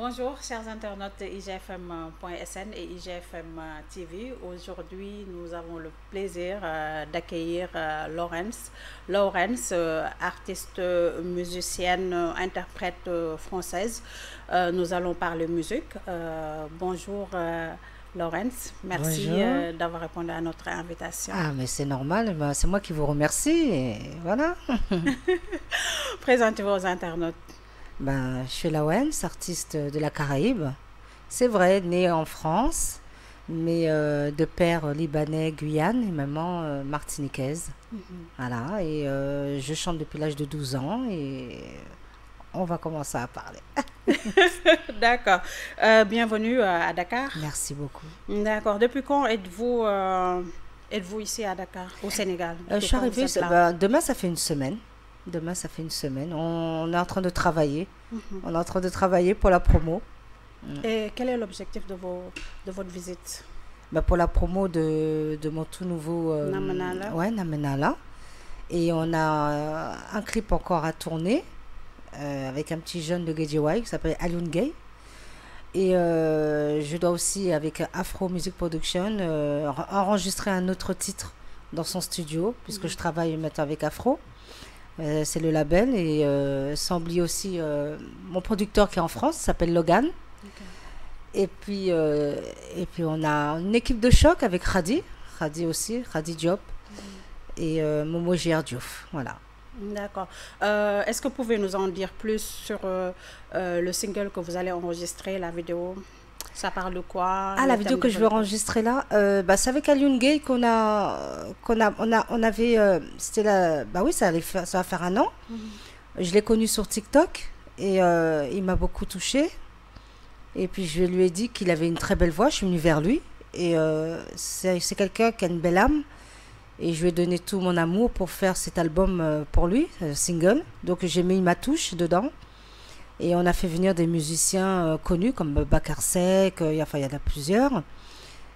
Bonjour, chers internautes de IGFM.sn et IGFM TV. Aujourd'hui, nous avons le plaisir d'accueillir Laurence. Laurence, artiste, musicienne, interprète française. Nous allons parler musique. Bonjour, Laurence. Merci d'avoir répondu à notre invitation. Ah, mais c'est normal. Ben, c'est moi qui vous remercie. Et voilà. Présentez-vous aux internautes. Ben, je suis Laurence, artiste de la Caraïbe. C'est vrai, née en France, mais de père libanais, Guyane, et maman martiniquaise. Voilà, et je chante depuis l'âge de 12 ans et on va commencer à parler. D'accord. Bienvenue à Dakar. Merci beaucoup. D'accord. Depuis quand êtes-vous ici à Dakar, au Sénégal? Je suis arrivée, demain ça fait une semaine. Demain, ça fait une semaine. On est en train de travailler. On est en train de travailler pour la promo. Et quel est l'objectif de votre visite? Pour la promo de mon tout nouveau... Namenala. Ouais, Namenala. Et on a un clip encore à tourner avec un petit jeune de Guédiouaï qui s'appelle Alioune Gay. Et je dois aussi, avec Afro Music Production, enregistrer un autre titre dans son studio, puisque je travaille maintenant avec Afro. C'est le label et sans oublier aussi mon producteur qui est en France, s'appelle Logan. Okay. Et puis on a une équipe de choc avec Khadi aussi, Khadi Diop et Momo J.R. Diouf, voilà. D'accord. Est-ce que vous pouvez nous en dire plus sur le single que vous allez enregistrer, la vidéo? Ça parle de quoi? Ah, la vidéo que je veux enregistrer là, c'est avec Alioune Gay on avait, c'était la, oui, ça va faire un an. Je l'ai connu sur TikTok et il m'a beaucoup touchée. Et puis je lui ai dit qu'il avait une très belle voix. Je suis venue vers lui et c'est quelqu'un qui a une belle âme. Et je lui ai donné tout mon amour pour faire cet album pour lui, single. Donc j'ai mis ma touche dedans. Et on a fait venir des musiciens connus comme Bakar Seck, il y en a plusieurs.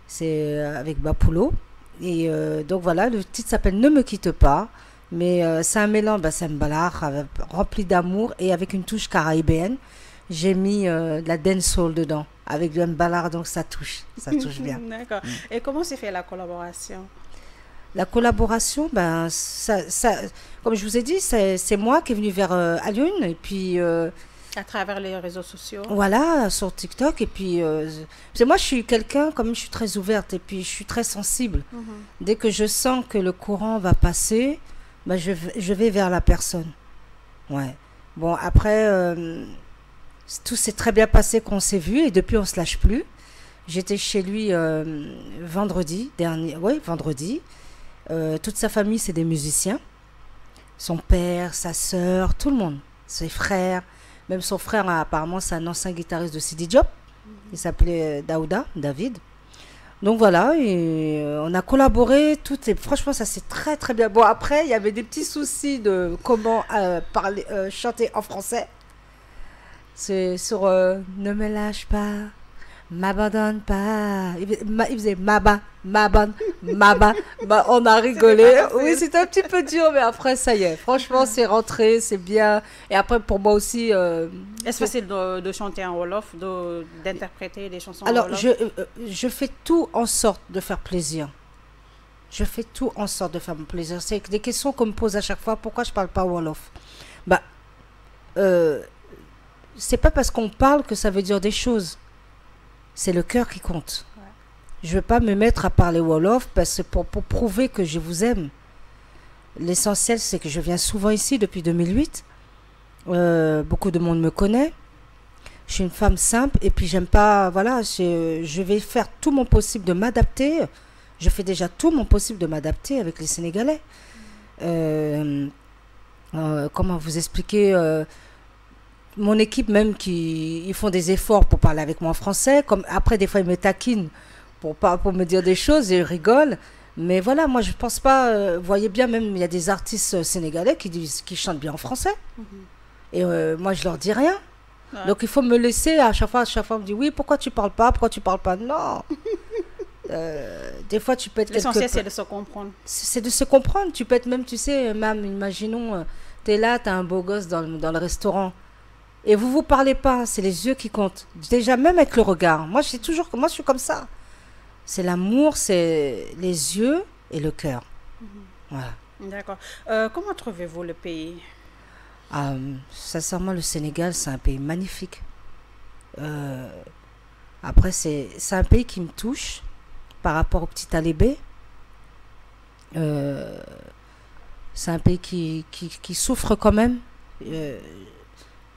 C'est avec Bapulo. Et donc voilà, le titre s'appelle Ne me quitte pas. Mais c'est un mélange, c'est un ballard rempli d'amour et avec une touche caraïbéenne. J'ai mis de la dancehall dedans, avec un ballard, donc ça touche bien. D'accord. Et comment s'est fait la collaboration? La collaboration, comme je vous ai dit, c'est moi qui est venue vers Alioune et puis... à travers les réseaux sociaux. Voilà, sur TikTok. Et puis, parce que moi, je suis quelqu'un, comme je suis très ouverte et puis je suis très sensible. Dès que je sens que le courant va passer, je vais vers la personne. Ouais. Bon, après, tout s'est très bien passé quand on s'est vu et depuis, on ne se lâche plus. J'étais chez lui vendredi dernier. Oui, vendredi. Toute sa famille, c'est des musiciens. Son père, sa sœur, tout le monde. Ses frères. Même son frère, apparemment, c'est un ancien guitariste de Sidi Diop. Il s'appelait David. Donc voilà, et on a collaboré. Franchement, ça s'est très très bien. Bon, après, il y avait des petits soucis de comment chanter en français. C'est sur Ne me lâche pas, m'abandonne pas. Il faisait m'abandonne. On a rigolé. Oui, c'était un petit peu dur, mais après, ça y est. Franchement, c'est rentré, c'est bien. Et après, pour moi aussi... Est-ce que c'est de chanter en Wolof, d'interpréter des chansons en Wolof? Je fais tout en sorte de faire plaisir. Je fais tout en sorte de faire plaisir. C'est des questions qu'on me pose à chaque fois. Pourquoi je ne parle pas Wolof? C'est pas parce qu'on parle que ça veut dire des choses. C'est le cœur qui compte. Ouais. Je ne veux pas me mettre à parler Wolof pour prouver que je vous aime. L'essentiel, c'est que je viens souvent ici depuis 2008. Beaucoup de monde me connaît. Je suis une femme simple et puis j'aime pas... Voilà, je vais faire tout mon possible de m'adapter. Je fais déjà tout mon possible de m'adapter avec les Sénégalais. Comment vous expliquer mon équipe même ils font des efforts pour parler avec moi en français. Comme après des fois ils me taquinent pour me dire des choses et ils rigolent. Mais voilà, moi je pense pas. Vous voyez bien, même il y a des artistes sénégalais qui chantent bien en français. Et moi je leur dis rien. Ouais. Donc il faut me laisser à chaque fois on me dit oui, pourquoi tu parles pas? Non. Des fois tu peux être l'essentiel c'est de se comprendre. C'est de se comprendre. Tu peux être même, tu sais, même imaginons, t'es là, t'as un beau gosse dans le restaurant. Et vous vous parlez pas, c'est les yeux qui comptent. Déjà, même avec le regard. Moi, moi, je suis comme ça. C'est l'amour, c'est les yeux et le cœur. Voilà. D'accord. Comment trouvez-vous le pays? Sincèrement, le Sénégal, c'est un pays magnifique. Après, c'est un pays qui me touche par rapport au petit Talibé. C'est un pays qui souffre quand même.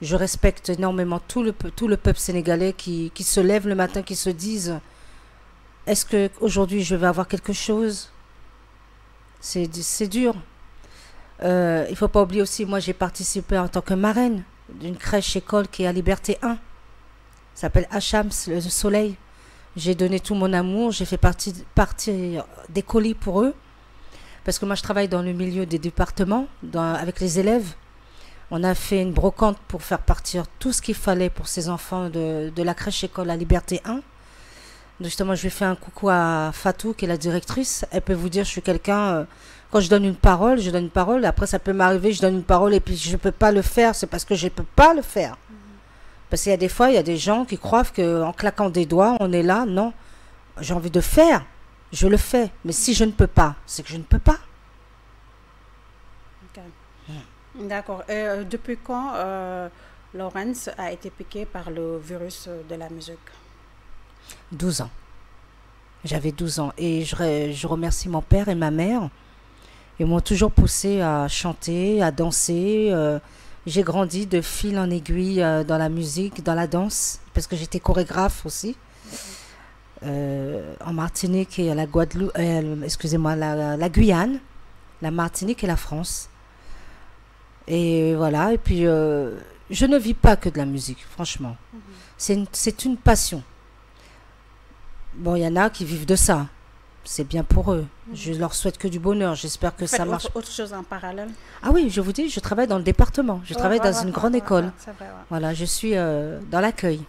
Je respecte énormément tout le peuple sénégalais qui se lève le matin, qui se disent est-ce qu'aujourd'hui je vais avoir quelque chose? C'est dur. Il ne faut pas oublier aussi, moi j'ai participé en tant que marraine d'une crèche-école qui est à Liberté 1. Ça s'appelle Hachams, le soleil. J'ai donné tout mon amour, j'ai fait partie des colis pour eux. Parce que moi je travaille dans le milieu des départements, avec les élèves. On a fait une brocante pour faire partir tout ce qu'il fallait pour ces enfants de la crèche-école à Liberté 1. Donc justement, je vais faire un coucou à Fatou, qui est la directrice. Elle peut vous dire, je suis quelqu'un, quand je donne une parole, Après, ça peut m'arriver, je donne une parole et puis je ne peux pas le faire. C'est parce que je ne peux pas le faire. Parce qu'il y a des fois, il y a des gens qui croient qu'en claquant des doigts, on est là. Non, j'ai envie de faire. Je le fais. Mais si je ne peux pas, c'est que je ne peux pas. D'accord. Et depuis quand Laurence a été piquée par le virus de la musique? 12 ans. J'avais 12 ans. Et je remercie mon père et ma mère. Ils m'ont toujours poussé à chanter, à danser. J'ai grandi de fil en aiguille dans la musique, dans la danse, parce que j'étais chorégraphe aussi. En Martinique et à la Guadeloupe, la Guyane, la Martinique et la France. Et voilà, et puis je ne vis pas que de la musique, franchement. C'est une passion. Bon, il y en a qui vivent de ça. C'est bien pour eux. Je leur souhaite que du bonheur. J'espère que ça marche. Autre chose en parallèle? Ah oui, je vous dis, je travaille dans le département. Je travaille dans une grande école. C'est vrai, ouais. Voilà, je suis dans l'accueil.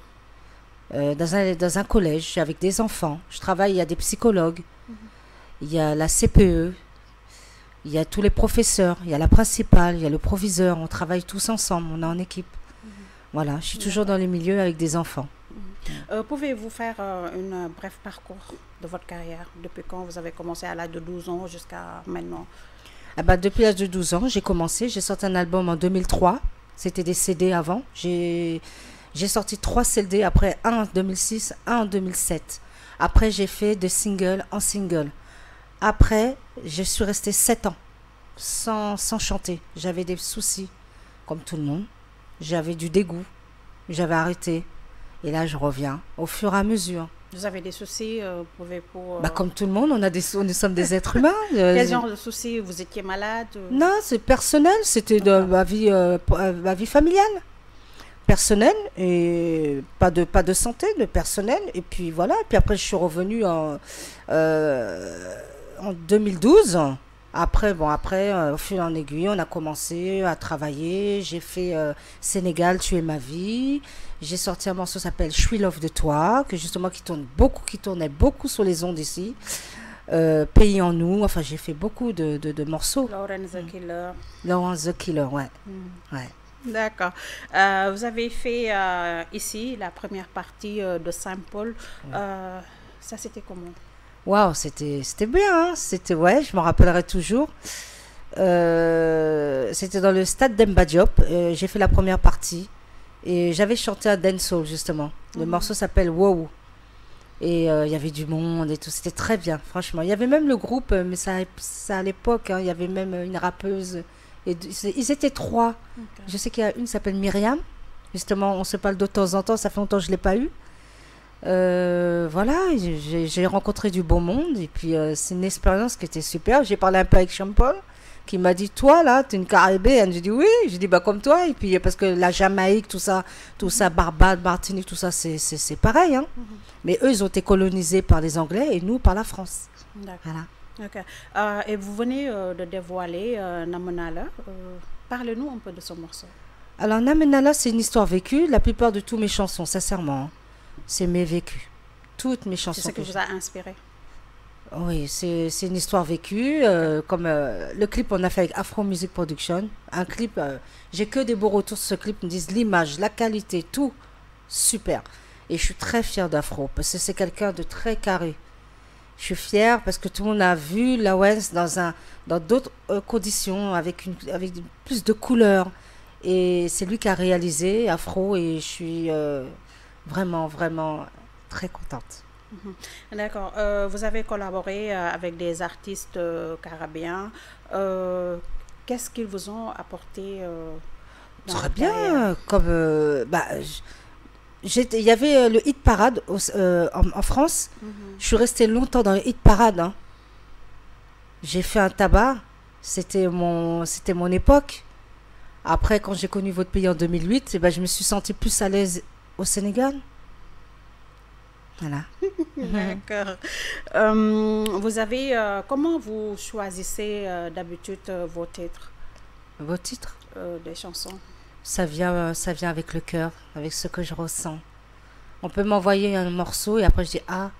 Dans un collège avec des enfants. Je travaille, il y a des psychologues. Il y a la CPE. Il y a tous les professeurs, il y a la principale, il y a le proviseur, on travaille tous ensemble, on est en équipe. Voilà, je suis toujours dans les milieux avec des enfants. Pouvez-vous faire un bref parcours de votre carrière? Depuis quand vous avez commencé à l'âge de 12 ans jusqu'à maintenant? Depuis l'âge de 12 ans, j'ai commencé, j'ai sorti un album en 2003, c'était des CD avant. J'ai sorti 3 CD, après un en 2006, un en 2007. Après, j'ai fait de single en single. Après, je suis restée 7 ans sans chanter. J'avais des soucis, comme tout le monde. J'avais du dégoût. J'avais arrêté. Et là, je reviens au fur et à mesure. Vous avez des soucis comme tout le monde, nous sommes des êtres humains. Quel genre de soucis? Vous étiez malade? Non, c'est personnel. C'était de ma vie familiale. Personnel et pas de santé, de personnel. Et puis voilà. Et puis après, je suis revenue en 2012, au fil en aiguille, on a commencé à travailler. J'ai fait Sénégal, tu es ma vie. J'ai sorti un morceau qui s'appelle Je suis love de toi, qui tournait beaucoup sur les ondes ici. Pays en nous, enfin j'ai fait beaucoup de morceaux. Laurence the Killer. Laurence the Killer, ouais. Ouais. D'accord. Vous avez fait ici la première partie de Saint-Paul. Ça, c'était comment? Waouh, c'était bien, hein. Je m'en rappellerai toujours. C'était dans le stade d'Emba Diop. J'ai fait la première partie et j'avais chanté à Dancehall justement. Le morceau s'appelle Wow. Et il y avait du monde et tout. C'était très bien, franchement. Il y avait même le groupe, mais ça à l'époque, hein, il y avait même une rappeuse. Et ils étaient 3. Okay. Je sais qu'il y a une qui s'appelle Myriam. Justement, on se parle de temps en temps. Ça fait longtemps que je ne l'ai pas eu. Voilà, j'ai rencontré du beau monde. Et puis, c'est une expérience qui était super. J'ai parlé un peu avec Jean-Paul, qui m'a dit, toi, là, tu es une Caribéenne. J'ai dit, oui. J'ai dit, comme toi. Et puis, parce que la Jamaïque, tout ça, Barbade, Martinique, tout ça, c'est pareil. Hein. Mais eux, ils ont été colonisés par les Anglais et nous, par la France. D'accord. Voilà. Okay. Et vous venez de dévoiler Namenala. Parlez-nous un peu de ce morceau. Alors, Namenala, c'est une histoire vécue. La plupart de toutes mes chansons, sincèrement, c'est mes vécus. Toutes mes chansons. C'est ce qui vous a inspiré? Oui, c'est une histoire vécue. Comme le clip, on a fait avec Afro Music Production. Un clip, j'ai que des beaux retours sur ce clip. Ils me disent l'image, la qualité, tout, super. Et je suis très fière d'Afro parce que c'est quelqu'un de très carré. Je suis fière parce que tout le monde a vu Lawrence dans d'autres conditions, avec plus de couleurs. Et c'est lui qui a réalisé Afro et je suis vraiment, vraiment très contente. Mhm. D'accord. Vous avez collaboré avec des artistes caribéens. Euh, Qu'est-ce qu'ils vous ont apporté dans Très votre carrière? bien, comme il y avait le hit parade en France. Mhm. Je suis restée longtemps dans le hit parade, hein. J'ai fait un tabac. C'était mon époque. Après, quand j'ai connu votre pays en 2008, eh ben, je me suis sentie plus à l'aise au Sénégal. Voilà. D'accord. Comment vous choisissez d'habitude vos titres Vos titres, des chansons? ça vient avec le cœur, avec ce que je ressens. On peut m'envoyer un morceau et après je dis ah,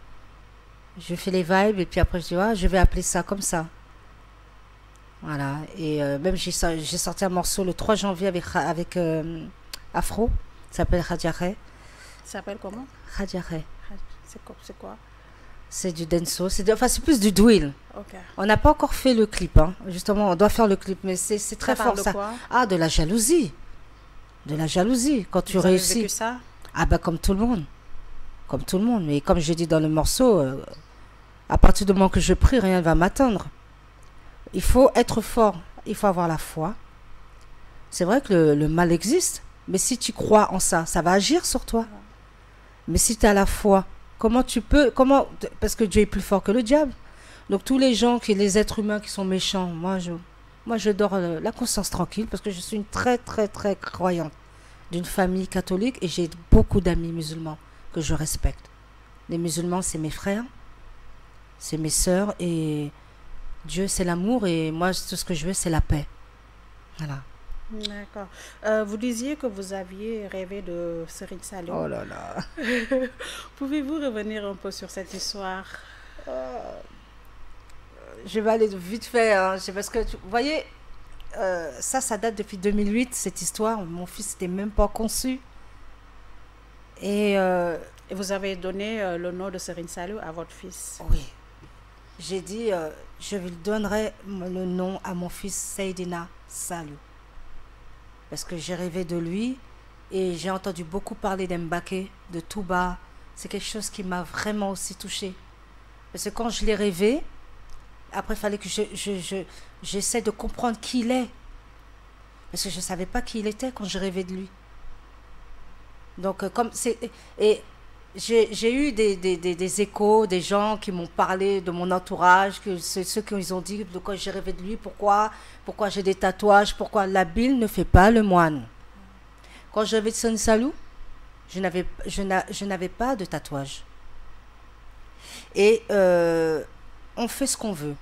je fais les vibes et puis après je dis ah, je vais appeler ça comme ça. Voilà. Et même j'ai sorti un morceau le 3 janvier avec Afro. Ça s'appelle Khadjaré. Ça s'appelle comment? Khadjaré. C'est quoi? C'est du denso. Enfin, c'est plus du drill. Ok. On n'a pas encore fait le clip, hein. Justement, on doit faire le clip, mais c'est très Ça parle fort de ça. quoi? Ah, de la jalousie. De la jalousie. Quand tu Vous avez réussis. vécu ça? Ah, bah, comme tout le monde. Comme tout le monde. Mais comme j'ai dit dans le morceau, à partir du moment que je prie, rien ne va m'atteindre. Il faut être fort. Il faut avoir la foi. C'est vrai que le mal existe. Mais si tu crois en ça, ça va agir sur toi. Mais si tu as la foi, comment tu peux. Parce que Dieu est plus fort que le diable. Donc tous les gens, les êtres humains qui sont méchants, moi je dors la conscience tranquille parce que je suis une très très très croyante d'une famille catholique et j'ai beaucoup d'amis musulmans que je respecte. Les musulmans, c'est mes frères, c'est mes sœurs et Dieu c'est l'amour et moi tout ce que je veux c'est la paix. Voilà. D'accord. Vous disiez que vous aviez rêvé de Serigne Saliou. Oh là là. Pouvez-vous revenir un peu sur cette histoire? Je vais aller vite fait, hein. Parce que vous voyez, ça date depuis 2008 cette histoire. Mon fils n'était même pas conçu. Et Et vous avez donné le nom de Serigne Saliou à votre fils. oui, j'ai dit, je lui donnerai le nom à mon fils Seydina Saliou. Parce que j'ai rêvé de lui et j'ai entendu beaucoup parler d'Mbaké, de Touba. C'est quelque chose qui m'a vraiment aussi touchée. Parce que quand je l'ai rêvé, après il fallait que j'essaie de comprendre qui il est. Parce que je ne savais pas qui il était quand je rêvais de lui. Donc, comme c'est. Et j'ai eu des échos, des gens qui m'ont parlé de mon entourage, ceux qui ont dit de quoi j'ai rêvé de lui, pourquoi j'ai des tatouages, pourquoi la bile ne fait pas le moine. Quand je rêvais de Serigne Saliou, je n'avais pas de tatouage. Et on fait ce qu'on veut.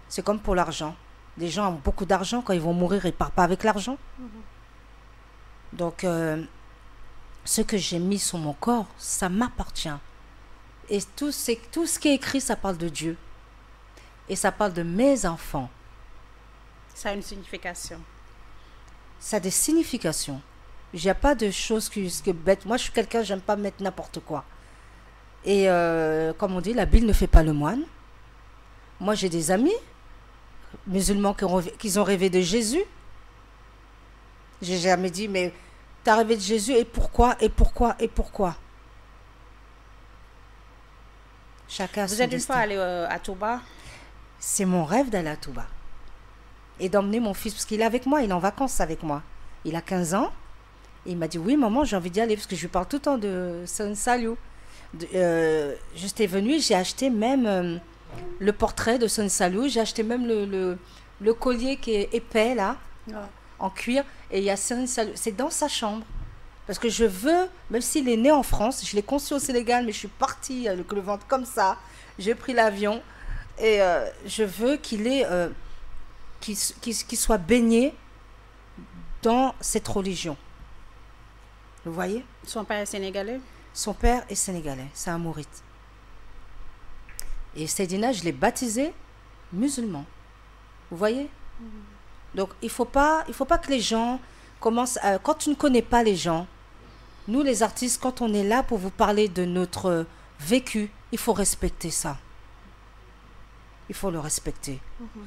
C'est comme pour l'argent. Les gens ont beaucoup d'argent, quand ils vont mourir, ils ne partent pas avec l'argent. Donc, ce que j'ai mis sur mon corps, ça m'appartient. Et tout ce qui est écrit, ça parle de Dieu. Et ça parle de mes enfants. Ça a une signification. Ça a des significations. Il n'y a pas de choses que bêtes. Moi, je suis quelqu'un, j'aime pas mettre n'importe quoi. Et comme on dit, la Bible ne fait pas le moine. Moi, j'ai des amis musulmans qui ont rêvé de Jésus. J'ai jamais dit, mais t'as rêvé de Jésus et pourquoi? Chacun a son Vous êtes une destin. fois allé à Touba? C'est mon rêve d'aller à Touba. Et d'emmener mon fils, parce qu'il est avec moi, il est en vacances avec moi. Il a 15 ans. Et il m'a dit, oui maman, j'ai envie d'y aller, parce que je lui parle tout le temps de Serigne Saliou. J'étais venue, j'ai acheté même le portrait de Serigne Saliou, j'ai acheté même le collier qui est épais là, en cuir, et il y a Serigne Saliou, c'est dans sa chambre. Parce que je veux, même s'il est né en France, je l'ai conçu au Sénégal, mais je suis partie avec le ventre comme ça, j'ai pris l'avion, et je veux qu'il soit baigné dans cette religion. Vous voyez? Son père est sénégalais? Son père est sénégalais, c'est un mouride. Et Seydina, je l'ai baptisé musulman. Vous voyez? Donc, il faut pas que les gens commencent à... Quand tu ne connais pas les gens, nous, les artistes, quand on est là pour vous parler de notre vécu, il faut respecter ça. Il faut le respecter.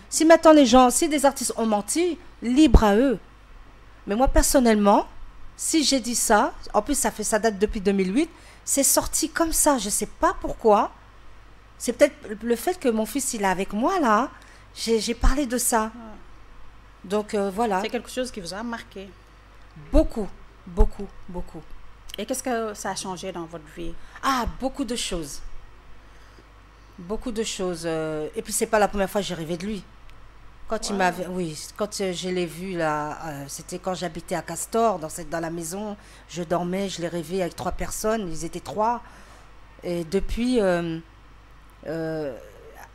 Si maintenant les gens, si des artistes ont menti, libre à eux. Mais moi, personnellement, si j'ai dit ça, en plus, ça date depuis 2008, c'est sorti comme ça. Je ne sais pas pourquoi. C'est peut-être le fait que mon fils, il est avec moi, là. J'ai parlé de ça. Donc, voilà. C'est quelque chose qui vous a marqué? Beaucoup, beaucoup, beaucoup. Et qu'est-ce que ça a changé dans votre vie? Ah, beaucoup de choses. Beaucoup de choses. Et puis, c'est pas la première fois que j'ai rêvé de lui. Quand il m'avait... Oui, quand je l'ai vu, là, c'était quand j'habitais à Castor, dans la maison. Je dormais, je l'ai rêvé avec 3 personnes. Ils étaient 3. Et depuis...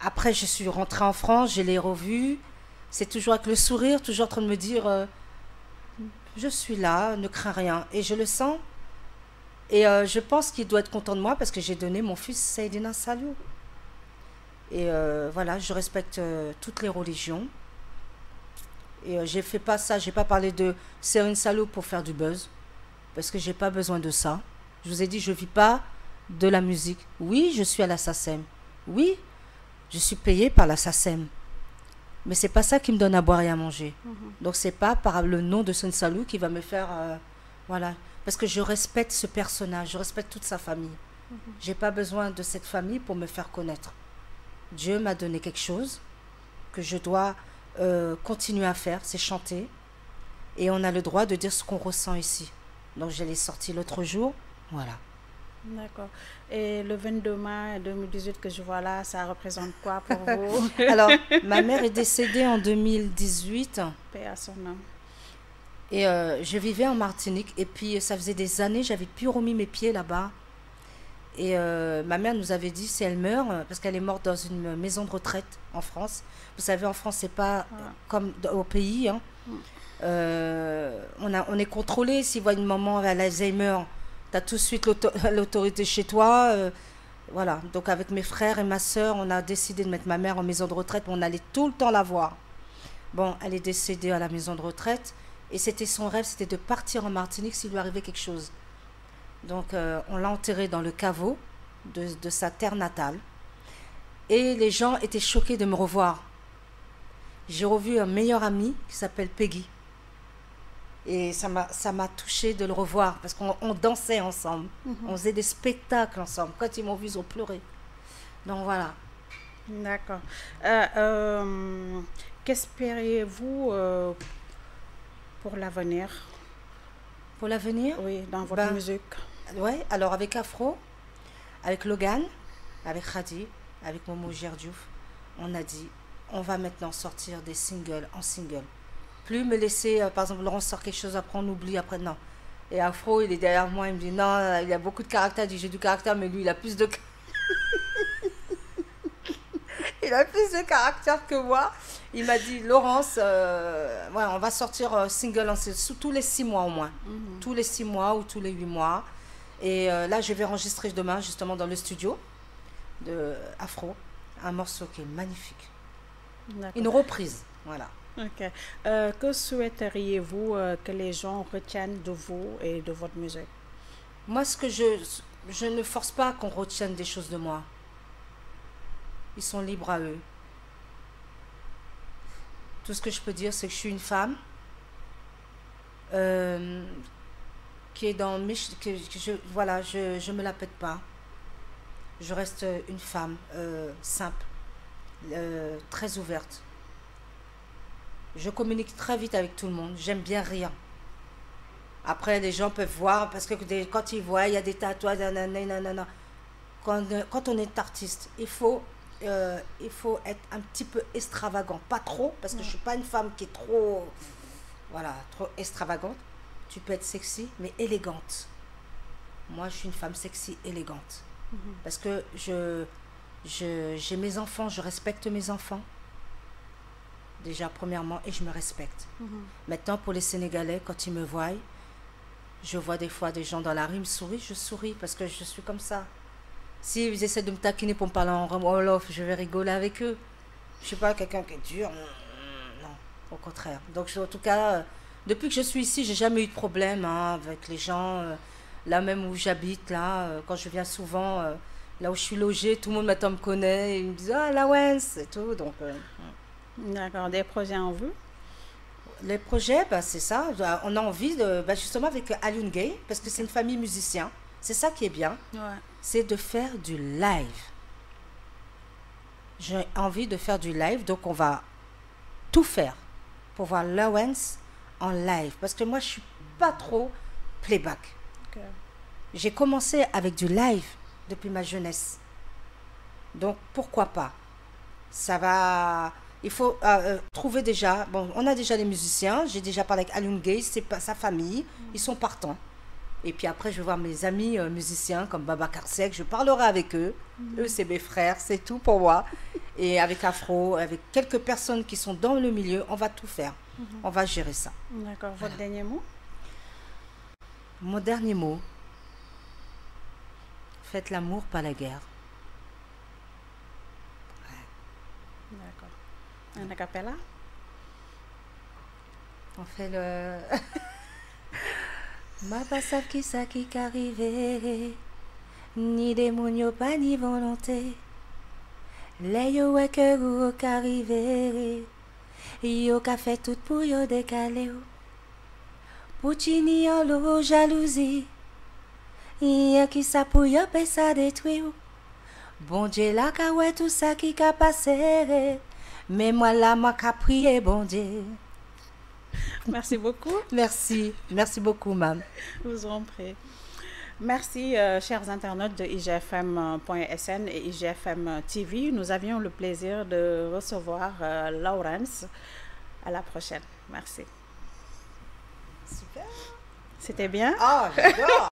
après, je suis rentrée en France, je l'ai revu. C'est toujours avec le sourire, toujours en train de me dire je suis là, ne crains rien. Et je le sens. Et je pense qu'il doit être content de moi parce que j'ai donné mon fils Seydina Saliou. Et voilà, je respecte toutes les religions. Et j'ai fait pas ça, j'ai pas parlé de Seydina Saliou pour faire du buzz. Parce que j'ai pas besoin de ça. Je vous ai dit, je vis pas de la musique. Oui, je suis à la SACEM. Oui, je suis payée par la SACEM. Mais c'est pas ça qui me donne à boire et à manger. Donc c'est pas par le nom de Seydina Saliou qui va me faire... voilà. Parce que je respecte ce personnage, je respecte toute sa famille. J'ai pas besoin de cette famille pour me faire connaître. Dieu m'a donné quelque chose que je dois continuer à faire, c'est chanter. Et on a le droit de dire ce qu'on ressent ici. Donc je l'ai sorti l'autre jour, voilà. D'accord. Et le 22 mai 2018 que je vois là, ça représente quoi pour vous? Alors, ma mère est décédée en 2018. Paix à son âme. Et je vivais en Martinique. Et puis, ça faisait des années, j'avais plus remis mes pieds là-bas. Et ma mère nous avait dit, si elle meurt, parce qu'elle est morte dans une maison de retraite en France. Vous savez, en France, c'est pas comme au pays. Hein. On est contrôlé. S'il voit une maman à l'Alzheimer, tu as tout de suite l'autorité chez toi. Voilà. Donc, avec mes frères et ma soeur, on a décidé de mettre ma mère en maison de retraite. On allait tout le temps la voir. Bon, elle est décédée à la maison de retraite. Et c'était son rêve, c'était de partir en Martinique s'il lui arrivait quelque chose. Donc, on l'a enterrée dans le caveau de sa terre natale. Et les gens étaient choqués de me revoir. J'ai revu un meilleur ami qui s'appelle Peggy. Et ça m'a touchée de le revoir parce qu'on dansait ensemble. On faisait des spectacles ensemble. Quand ils m'ont vu, ils ont pleuré. Donc, voilà. D'accord. Qu'espériez-vous pour l'avenir? Pour l'avenir? Oui, dans votre musique. Oui, alors avec Afro, avec Logan, avec Khadi, avec Momo Gerdiouf, on a dit, on va maintenant sortir des singles en single. Plus me laisser, par exemple, Laurent sort quelque chose, après on oublie, après non. Et Afro, il est derrière moi, il me dit, non, il a beaucoup de caractère, il dit, j'ai du caractère, mais lui, il a plus de... il a plus de caractère que moi. Il m'a dit, Laurence, ouais, on va sortir single en tous les 6 mois au moins. Tous les 6 mois ou tous les 8 mois. Et là, je vais enregistrer demain, justement, dans le studio de Afro, un morceau qui est magnifique. Une reprise, voilà. Ok. Que souhaiteriez-vous que les gens retiennent de vous et de votre musique? Moi, je ne force pas qu'on retienne des choses de moi. Ils sont libres à eux. Tout ce que je peux dire, c'est que je suis une femme qui est dans mes... voilà, je me la pète pas. Je reste une femme simple, très ouverte. Je communique très vite avec tout le monde. J'aime bien rire. Après, les gens peuvent voir, parce que quand ils voient, il y a des tatouages, nanana. Quand on est artiste, il faut être un petit peu extravagant. Pas trop, parce que je ne suis pas une femme qui est trop extravagante. Tu peux être sexy, mais élégante. Moi, je suis une femme sexy, élégante. Parce que j'ai mes enfants, je respecte mes enfants. Déjà, premièrement, et je me respecte. Maintenant, pour les Sénégalais, quand ils me voient, je vois des fois des gens dans la rue me sourient, je souris parce que je suis comme ça. S'ils essaient de me taquiner pour me parler en Wolof, je vais rigoler avec eux. Je suis pas quelqu'un qui est dur. Non, au contraire. Donc, en tout cas, depuis que je suis ici, j'ai jamais eu de problème hein, avec les gens. Là même où j'habite, là, quand je viens souvent, là où je suis logée, tout le monde maintenant me connaît. Ils me disent, ah, la Wens et tout. Donc, D'accord, des projets en vue? les projets, bah, c'est ça. On a envie de, bah, justement avec Alioune Gay, parce que c'est une famille musicien. C'est ça qui est bien. Ouais. C'est de faire du live. J'ai envie de faire du live, donc on va tout faire pour voir Lawrence en live. Parce que moi, je suis pas trop playback. Ok. J'ai commencé avec du live depuis ma jeunesse. Donc, pourquoi pas? Ça va... Il faut trouver déjà... Bon, on a déjà les musiciens. J'ai déjà parlé avec Alioune Gay, c'est pas sa famille. Ils sont partants. Et puis après, je vais voir mes amis musiciens comme Baba Karsek. Je parlerai avec eux. Eux, c'est mes frères. C'est tout pour moi. Et avec Afro, avec quelques personnes qui sont dans le milieu, on va tout faire. On va gérer ça. D'accord. Votre dernier mot? Mon dernier mot. Faites l'amour, pas la guerre. D'accord. Un acapella? On fait le... Ma pas savent qui ça qui qu'arrivé, ni démonio pas ni volonté. Les yo ouais que vous qu'arrivé, yo qu'a fait tout pour yo décaler. Poutini en l'eau jalousie, y'a qui ça pour yo paie ça détruire. Bon Dieu là qu'a ouais tout ça qui qu'a passé, mais moi là moi qu'a prié bon Dieu. Merci beaucoup. Merci beaucoup, Mam. Je vous en prie. Merci, chers internautes de IGFM.sn et IGFM TV. Nous avions le plaisir de recevoir Lawrence. À la prochaine. Merci. Super. C'était bien? Ah, j'adore.